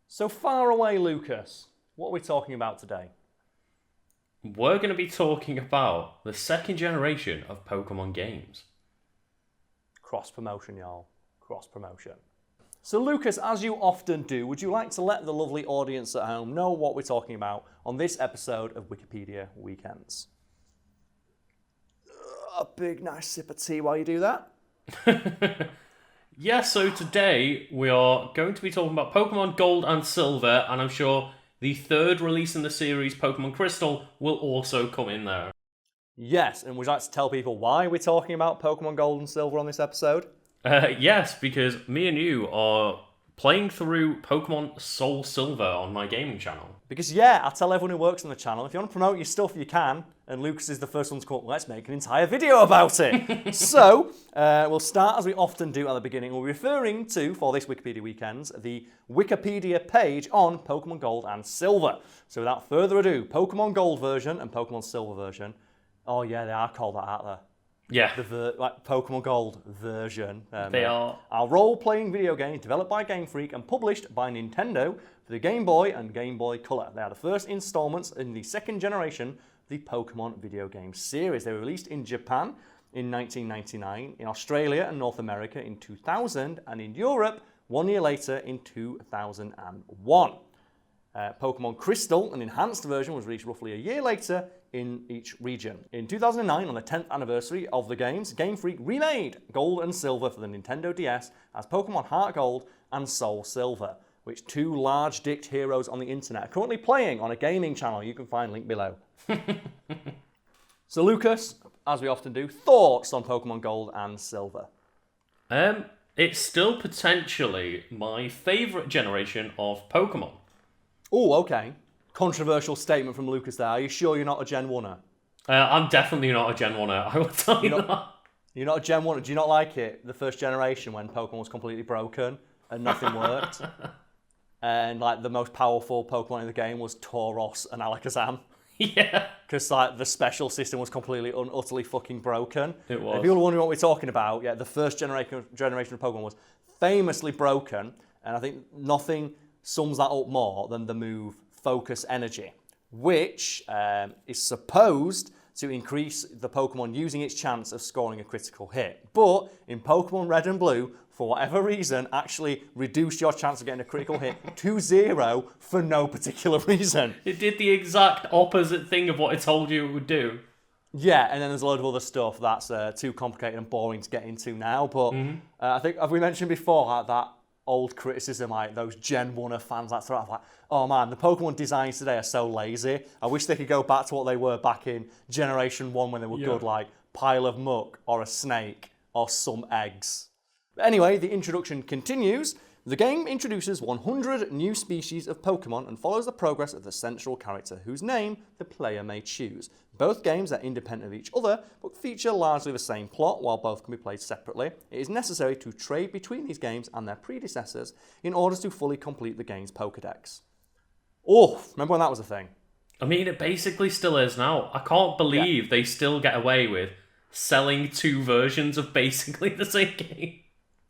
So far away, Lucas, what are we talking about today? We're going to be talking about the second generation of Pokemon games. Cross promotion, y'all. Cross promotion. So Lucas, as you often do, would you like to let the lovely audience at home know what we're talking about on this episode of Wikipedia Weekends? A big nice sip of tea while you do that. Yeah, so today we are going to be talking about Pokemon Gold and Silver, and I'm sure the third release in the series, Pokemon Crystal, will also come in there. Yes, and would you like to tell people why we're talking about Pokemon Gold and Silver on this episode? Yes, because me and you are playing through Pokemon Soul Silver on my gaming channel. Because yeah, I tell everyone who works on the channel, if you want to promote your stuff, you can. And Lucas is the first one to come up, let's make an entire video about it. So, we'll start as we often do at the beginning. We're referring to, for this Wikipedia Weekends, the Wikipedia page on Pokemon Gold and Silver. So without further ado, Pokemon Gold version and Pokemon Silver version. Oh yeah, they are called that, aren't they? Yeah. Like Pokemon Gold version. They are. Our role-playing video game developed by Game Freak and published by Nintendo for the Game Boy and Game Boy Color. They are the first installments in the second generation of the Pokemon video game series. They were released in Japan in 1999, in Australia and North America in 2000, and in Europe 1 year later in 2001. Pokemon Crystal, an enhanced version, was released roughly a year later in each region. In 2009, on the 10th anniversary of the games, Game Freak remade Gold and Silver for the Nintendo DS as Pokemon Heart Gold and Soul Silver, which two large-dicked heroes on the internet are currently playing on a gaming channel. You can find link below. So Lucas, as we often do, thoughts on Pokemon Gold and Silver? It's still potentially my favourite generation of Pokemon. Oh, okay. Controversial statement from Lucas there. Are you sure you're not a Gen 1er? I'm definitely not a Gen 1er, I will tell you that. You're not a Gen 1er. Do you not like it, the first generation, when Pokemon was completely broken and nothing worked? And like the most powerful Pokemon in the game was Tauros and Alakazam. Yeah. Because like the special system was completely utterly fucking broken. It was. If people are wondering what we're talking about, yeah, the first generation of Pokemon was famously broken, and I think nothing sums that up more than the move Focus Energy, which is supposed to increase the Pokemon using its chance of scoring a critical hit. But in Pokemon Red and Blue, for whatever reason, actually reduced your chance of getting a critical hit to 0 for no particular reason. It did the exact opposite thing of what it told you it would do. Yeah, and then there's a load of other stuff that's too complicated and boring to get into now. But I think, have we mentioned before that old criticism, like those Gen 1er fans that sort of like, oh man, the Pokemon designs today are so lazy. I wish they could go back to what they were back in Generation 1 when they were good, like pile of muck or a snake or some eggs. But anyway, the introduction continues. The game introduces 100 new species of Pokemon and follows the progress of the central character, whose name the player may choose. Both games are independent of each other, but feature largely the same plot, while both can be played separately. It is necessary to trade between these games and their predecessors in order to fully complete the game's Pokédex. Oh, remember when that was a thing? I mean, it basically still is now. I can't believe they still get away with selling two versions of basically the same game.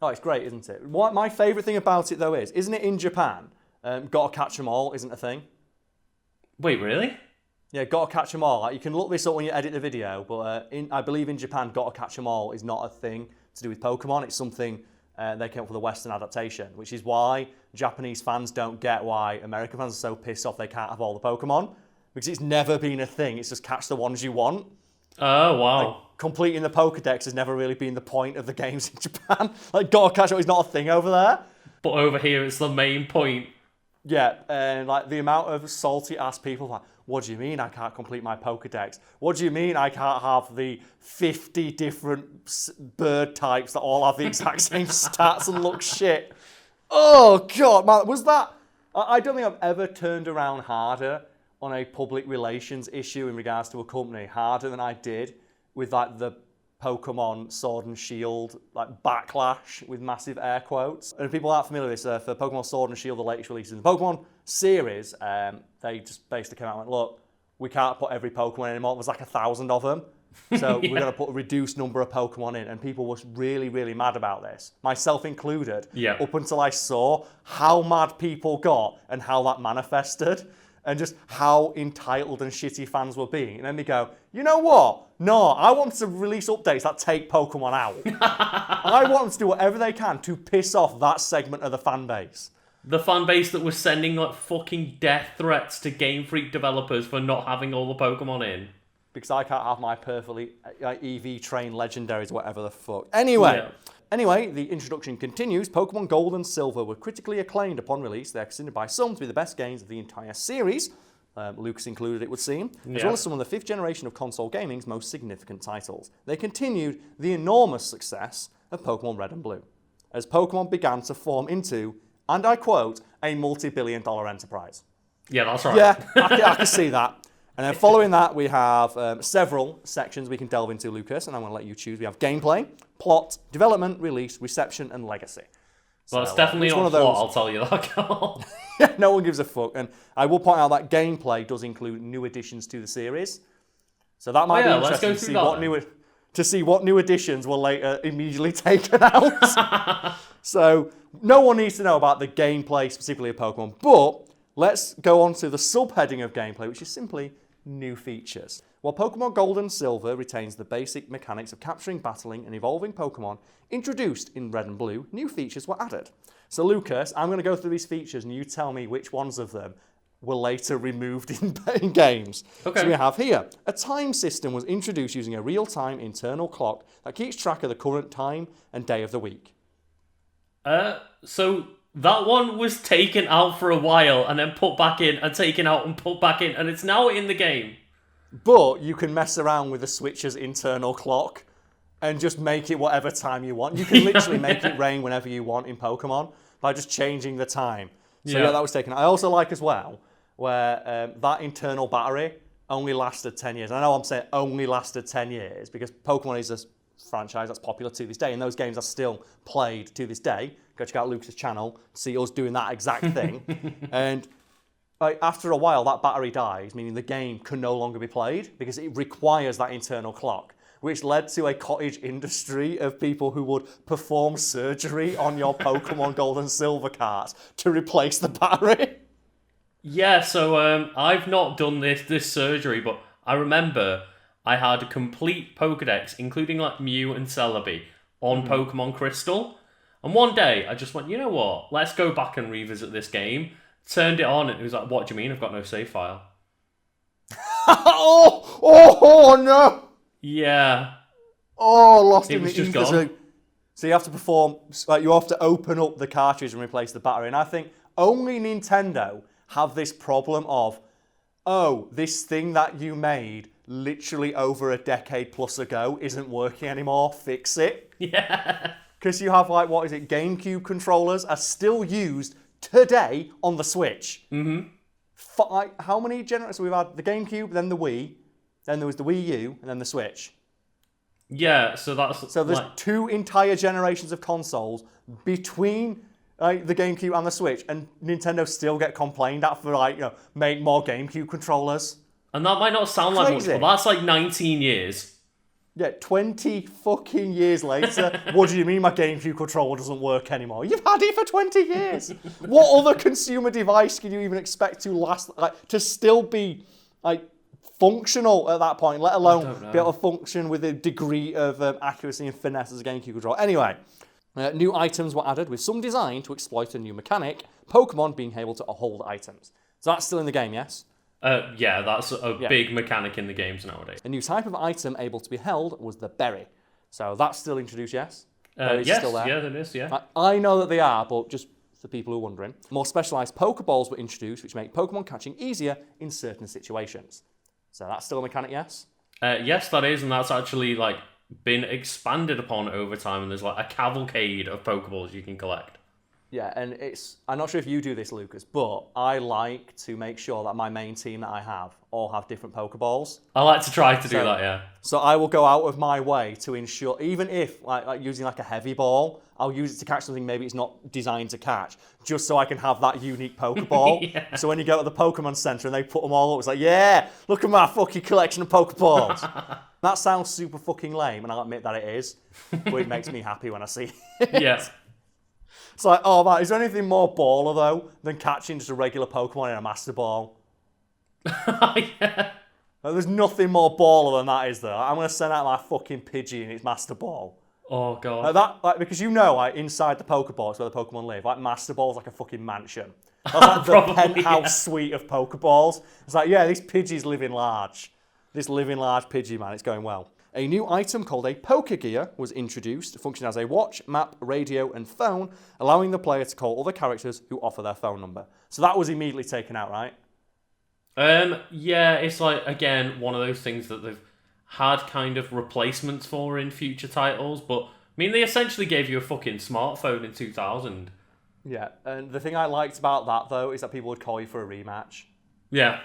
Oh, it's great, isn't it? What my favourite thing about it, though, isn't it in Japan, gotta catch 'em all isn't a thing? Wait, really? Yeah, gotta catch 'em all. Like, you can look this up when you edit the video, but I believe in Japan, gotta catch 'em all is not a thing to do with Pokemon. It's something they came up with a Western adaptation, which is why Japanese fans don't get why American fans are so pissed off they can't have all the Pokemon, because it's never been a thing. It's just catch the ones you want. Oh, wow. Like, completing the Pokédex has never really been the point of the games in Japan. Like, gotta catch up is not a thing over there. But over here, it's the main point. Yeah, and like the amount of salty-ass people like, what do you mean I can't complete my Pokédex? What do you mean I can't have the 50 different bird types that all have the exact same stats and look shit? Oh, God, man, was that... I don't think I've ever turned around harder on a public relations issue in regards to a company, harder than I did with like the Pokemon Sword and Shield like backlash with massive air quotes. And if people aren't familiar with this, for Pokemon Sword and Shield, the latest releases in the Pokemon series, they just basically came out and went, look, we can't put every Pokemon anymore. There's like 1,000 of them. So we're going to put a reduced number of Pokemon in, and people were really, really mad about this, myself included, up until I saw how mad people got and how that manifested, and just how entitled and shitty fans were being. And then they go, you know what? No, I want to release updates that take Pokemon out. I want them to do whatever they can to piss off that segment of the fan base. The fan base that was sending like fucking death threats to Game Freak developers for not having all the Pokemon in. Because I can't have my perfectly EV trained legendaries, whatever the fuck. Anyway, the introduction continues. Pokemon Gold and Silver were critically acclaimed upon release. They're considered by some to be the best games of the entire series. Lucas included, it would seem, as well as some of the 5th generation of console gaming's most significant titles. They continued the enormous success of Pokemon Red and Blue, as Pokemon began to form into, and I quote, a multi-billion-dollar enterprise. Yeah, that's right. Yeah, I can see that. And then following that, we have several sections we can delve into, Lucas, and I'm going to let you choose. We have gameplay, plot, development, release, reception, and legacy. Well, it's definitely not plot, I'll tell you that, Karl. No one gives a fuck. And I will point out that gameplay does include new additions to the series. So that might be interesting to see what new additions were later immediately taken out. So no one needs to know about the gameplay specifically of Pokemon, but let's go on to the subheading of gameplay, which is simply new features. While Pokemon Gold and Silver retains the basic mechanics of capturing, battling, and evolving Pokemon introduced in Red and Blue, new features were added. So Lucas, I'm going to go through these features and you tell me which ones of them were later removed in games. Okay. So we have here, a time system was introduced using a real-time internal clock that keeps track of the current time and day of the week. So that one was taken out for a while and then put back in and taken out and put back in, and it's now in the game. But you can mess around with the Switch's internal clock and just make it whatever time you want. You can literally make it rain whenever you want in Pokemon by just changing the time. So yeah, that was taken. I also like as well where that internal battery only lasted 10 years. I know I'm saying only lasted 10 years because Pokemon is a franchise that's popular to this day, and those games are still played to this day. Go check out Lucas' channel, see us doing that exact thing. And after a while, that battery dies, meaning the game can no longer be played because it requires that internal clock, which led to a cottage industry of people who would perform surgery on your Pokemon Gold and Silver cards to replace the battery. Yeah, so I've not done this surgery, but I remember I had a complete Pokedex, including like Mew and Celebi, on Pokemon Crystal. And one day, I just went, you know what? Let's go back and revisit this game. Turned it on, and it was like, what do you mean? I've got no save file. oh, no! Yeah. Oh, lost it in was the just ether. gone. So you have to perform, like you have to open up the cartridge and replace the battery. And I think only Nintendo have this problem of, oh, this thing that you made literally over a decade plus ago isn't working anymore. Fix it. Yeah. Because you have like, what is it, GameCube controllers are still used today on the Switch. Mm-hmm. How many generations? So we've had the GameCube, then the Wii, then there was the Wii U, and then the Switch. Yeah, so that's... So there's 2 entire generations of consoles between the GameCube and the Switch, and Nintendo still get complained at for make more GameCube controllers. And that might not sound like much, but that's like 19 years. Yeah, 20 fucking years later, what do you mean my GameCube controller doesn't work anymore? You've had it for 20 years. What other consumer device can you even expect to last, to still be functional at that point, let alone be able to function with a degree of accuracy and finesse as a GameCube controller? Anyway, new items were added with some design to exploit a new mechanic, Pokemon being able to hold items. So that's still in the game, yes? Yeah, that's a big mechanic in the games nowadays. A new type of item able to be held was the berry. So that's still introduced, yes? Yes, still there. yeah, that is, yeah. I know that they are, but just for people who are wondering. More specialised Pokeballs were introduced, which make Pokemon catching easier in certain situations. So that's still a mechanic, yes? Yes, that is, and that's actually been expanded upon over time, and there's a cavalcade of Pokeballs you can collect. Yeah, and I'm not sure if you do this, Lucas, but I like to make sure that my main team that I have all have different Pokeballs. I like to try to do that, yeah. So I will go out of my way to ensure, even if like using like a heavy ball, I'll use it to catch something maybe it's not designed to catch, just so I can have that unique Pokeball. Yeah. So when you go to the Pokemon Center and they put them all up, it's like, yeah, look at my fucking collection of Pokeballs. That sounds super fucking lame, and I'll admit that it is, but it makes me happy when I see it. Yeah. It's like, oh man, is there anything more baller though than catching just a regular Pokemon in a Master Ball? Yeah. Like, there's nothing more baller than that, is there? I'm gonna send out my fucking Pidgey in its Master Ball. Oh god. Because inside the Pokeball is where the Pokemon live. Like Master Ball's like a fucking mansion. That's like the Probably, penthouse suite of Pokeballs. It's like, yeah, these Pidgeys living large. This living large Pidgey, man, it's going well. A new item called a Pokegear was introduced, functioning as a watch, map, radio, and phone, allowing the player to call other characters who offer their phone number. So that was immediately taken out, right? Yeah, it's like, again, one of those things that they've had kind of replacements for in future titles, but I mean, they essentially gave you a fucking smartphone in 2000. Yeah, and the thing I liked about that, though, is that people would call you for a rematch. Yeah.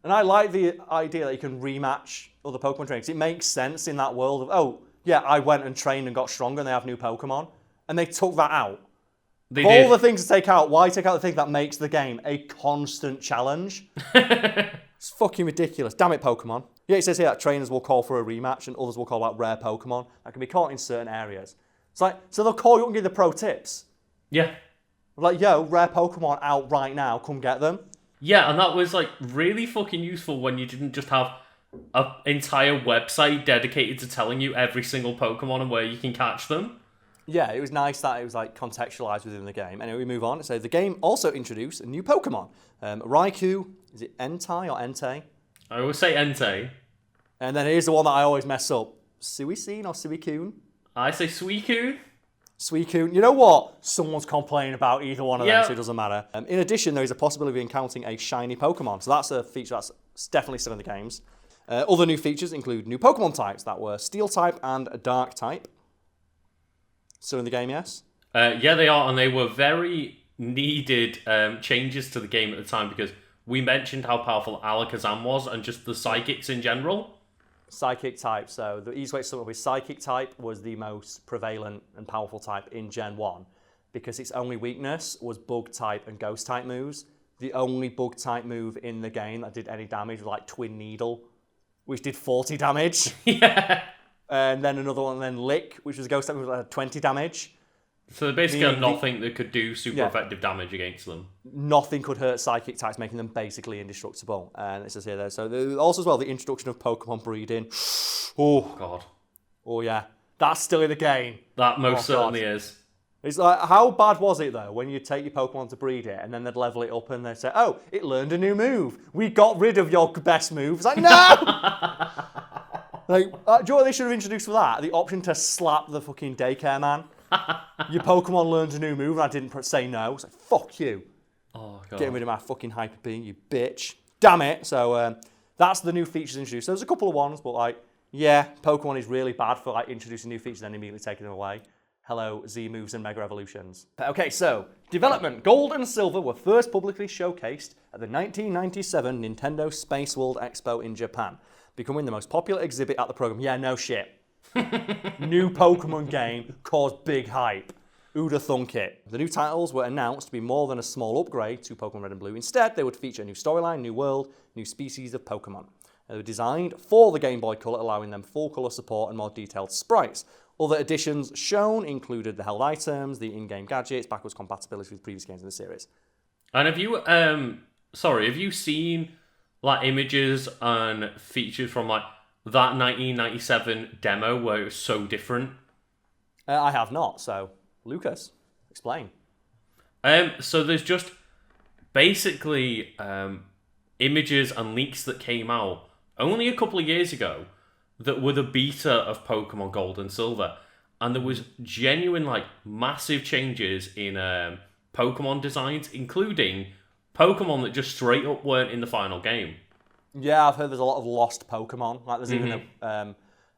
And I like the idea that you can rematch other Pokemon trainers. It makes sense in that world of, oh, yeah, I went and trained and got stronger and they have new Pokemon. And they took that out. They All did. the things to take out, why take out the thing that makes the game a constant challenge? It's fucking ridiculous. Damn it, Pokemon. Yeah, it says here that trainers will call for a rematch and others will call out rare Pokemon that can be caught in certain areas. It's like, so they'll call you up and give the pro tips. Yeah. Like, yo, rare Pokemon out right now, come get them. Yeah, and that was like really fucking useful when you didn't just have an entire website dedicated to telling you every single Pokemon and where you can catch them. Yeah, it was nice that it was like contextualized within the game. Anyway, we move on. So the game also introduced a new Pokemon. Raikou, is it Entei or Entei? I always say Entei. And then here's the one that I always mess up. Suicune or Suicune? I say Suicune. Suicune. You know what? Someone's complaining about either one of them, Yeah. so it doesn't matter. In addition, there is a possibility of encountering a shiny Pokemon. So that's a feature that's definitely still in the games. Other new features include new Pokemon types that were Steel type and Dark type. Still in the game, yes? Yeah, they are, and they were very needed changes to the game at the time because we mentioned how powerful Alakazam was and just the Psychics in general. Psychic type. So the easiest way to sum it up is Psychic type was the most prevalent and powerful type in Gen 1 because its only weakness was Bug type and Ghost type moves. The only Bug type move in the game that did any damage was like Twin Needle, which did 40 damage. Yeah. And then another one, then Lick, which was a Ghost type move that had 20 damage. So they basically had nothing that could do super Yeah. effective damage against them. Nothing could hurt Psychic types, making them basically indestructible. And it says here, there. So also as well, the introduction of Pokemon breeding. Oh, God. oh yeah. That's still in the game. That most Oh, God. certainly is. It's like, how bad was it though when you take your Pokemon to breed it and then they'd level it up and they'd say, oh, it learned a new move. We got rid of your best move. It's like, no! Like, do you know what they should have introduced for that? The option to slap the fucking daycare man. Your Pokemon learned a new move and I didn't say no. It's like, fuck you. Oh, God. Getting rid of my fucking Hyper Beam, you bitch. Damn it. So that's the new features introduced. So there's a couple of ones, but like, yeah, Pokemon is really bad for like introducing new features and then immediately taking them away. Hello, Z moves and Mega Evolutions. Okay, so development. Gold and Silver were first publicly showcased at the 1997 Nintendo Space World Expo in Japan, becoming the most popular exhibit at the program. Yeah, no shit. New Pokemon game caused big hype. Who'da thunk it? The new titles were announced to be more than a small upgrade to Pokemon Red and Blue. Instead, they would feature a new storyline, new world, new species of Pokemon. They were designed for the Game Boy Color, allowing them full color support and more detailed sprites. Other additions shown included the held items, the in-game gadgets, backwards compatibility with previous games in the series. And have you seen like images and features from like that 1997 demo where it was so different? I have not, so Lucas, explain. So there's just basically images and leaks that came out only a couple of years ago that were the beta of Pokemon Gold and Silver, and there was genuine like massive changes in Pokemon designs, including Pokemon that just straight up weren't in the final game. Yeah, I've heard there's a lot of lost Pokemon. Like there's even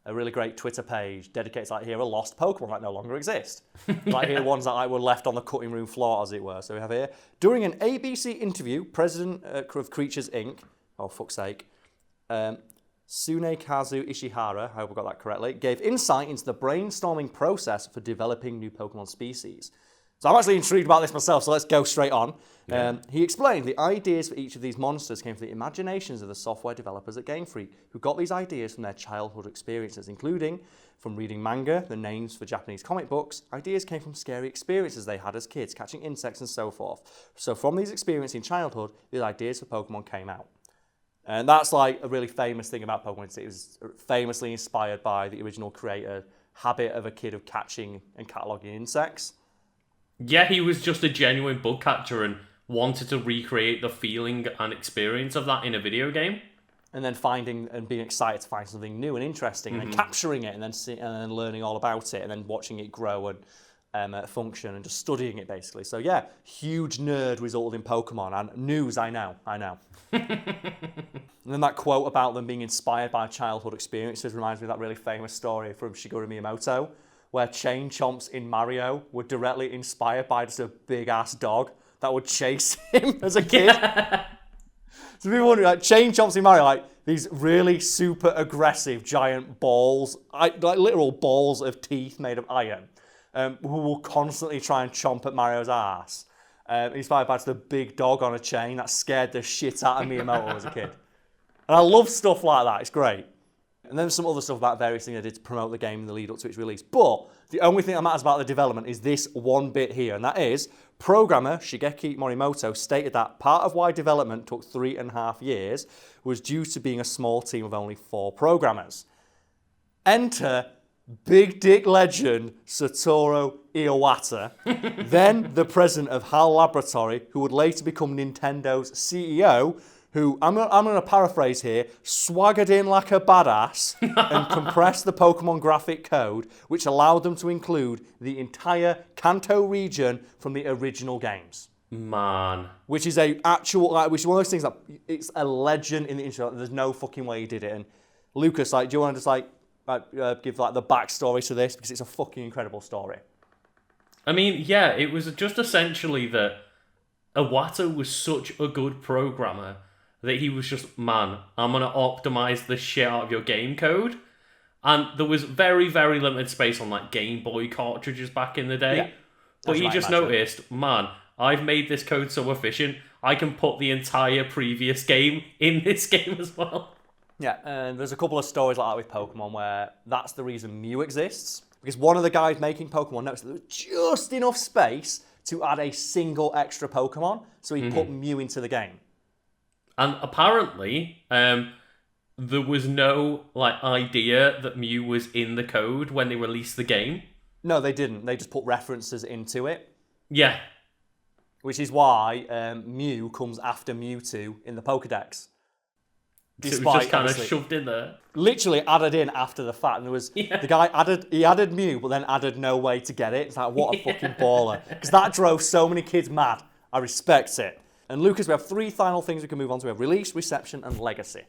a really great Twitter page dedicated to here are lost Pokemon that no longer exist. Like here, ones that were left on the cutting room floor, as it were. So we have here, during an ABC interview, President of Creatures Inc., oh fuck's sake, Tsunekazu Ishihara, I hope I got that correctly, gave insight into the brainstorming process for developing new Pokemon species. So I'm actually intrigued about this myself, so let's go straight on. Yeah. He explained the ideas for each of these monsters came from the imaginations of the software developers at Game Freak, who got these ideas from their childhood experiences, including from reading manga, the names for Japanese comic books. Ideas came from scary experiences they had as kids, catching insects and so forth. So from these experiences in childhood, these ideas for Pokemon came out. And that's like a really famous thing about Pokemon. It was famously inspired by the original creator habit of a kid of catching and cataloguing insects. Yeah, he was just a genuine bug catcher and wanted to recreate the feeling and experience of that in a video game. And then finding and being excited to find something new and interesting, and then capturing it, and then learning all about it, and then watching it grow and function, and just studying it basically. So yeah, huge nerd resulted in Pokemon, and news, I know. And then that quote about them being inspired by childhood experiences reminds me of that really famous story from Shigeru Miyamoto, where chain chomps in Mario were directly inspired by just a big-ass dog that would chase him as a kid. Yeah. So people wondering, like, chain chomps in Mario, like, these really super aggressive giant balls, like literal balls of teeth made of iron, who will constantly try and chomp at Mario's ass. Inspired by just a big dog on a chain that scared the shit out of Miyamoto as a kid. And I love stuff like that, it's great. And then some other stuff about various things I did to promote the game in the lead up to its release. But the only thing that matters about the development is this one bit here, and that is programmer Shigeki Morimoto stated that part of why development took 3.5 years was due to being a small team of only 4 programmers. Enter big dick legend Satoru Iwata, then the president of HAL Laboratory, who would later become Nintendo's CEO, who, I'm going to paraphrase here, swaggered in like a badass and compressed the Pokemon graphic code, which allowed them to include the entire Kanto region from the original games. Man. Which is which is one of those things that it's a legend in the internet. There's no fucking way he did it. And Lucas, do you want to just give the backstory to this, because it's a fucking incredible story. I mean, yeah, it was just essentially that Iwata was such a good programmer that he was just, man, I'm going to optimize the shit out of your game code. And there was very, very limited space on Game Boy cartridges back in the day. Yeah. But he just noticed, man, I've made this code so efficient, I can put the entire previous game in this game as well. Yeah, and there's a couple of stories like that with Pokemon where that's the reason Mew exists. Because one of the guys making Pokemon noticed that there was just enough space to add a single extra Pokemon, so he put Mew into the game. And apparently, there was no idea that Mew was in the code when they released the game. No, they didn't. They just put references into it. Yeah. Which is why Mew comes after Mewtwo in the Pokédex. So it was just kind of shoved in there. Literally added in after the fact. And there was the guy added Mew, but then added no way to get it. It's like, what a fucking baller. Because that drove so many kids mad. I respect it. And Lucas, we have 3 final things we can move on to. We have release, reception, and legacy.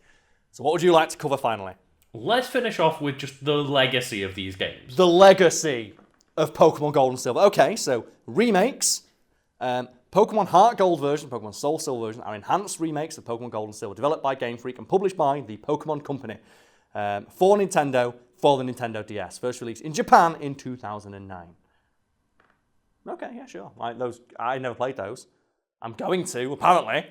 So what would you like to cover finally? Let's finish off with just the legacy of these games. The legacy of Pokemon Gold and Silver. Okay, so remakes. Pokemon Heart Gold version, Pokemon Soul Silver version are enhanced remakes of Pokemon Gold and Silver, developed by Game Freak and published by the Pokemon Company for Nintendo, for the Nintendo DS. First released in Japan in 2009. Okay, yeah, sure. I never played those. I'm going to, apparently.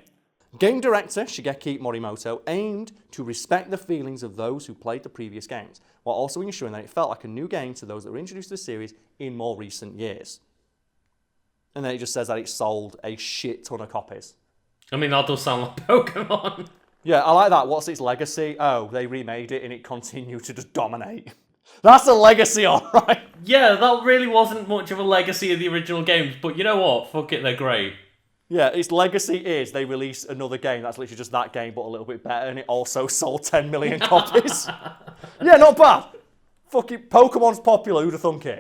Game director Shigeki Morimoto aimed to respect the feelings of those who played the previous games, while also ensuring that it felt like a new game to those that were introduced to the series in more recent years. And then it just says that it sold a shit ton of copies. I mean, that does sound like Pokemon. Yeah, I like that. What's its legacy? Oh, they remade it and it continued to just dominate. That's a legacy, alright. Yeah, that really wasn't much of a legacy of the original games, but you know what? Fuck it, they're great. Yeah, its legacy is they release another game that's literally just that game, but a little bit better, and it also sold 10 million copies. Yeah, not bad. Fucking Pokemon's popular, who'd have thunk it?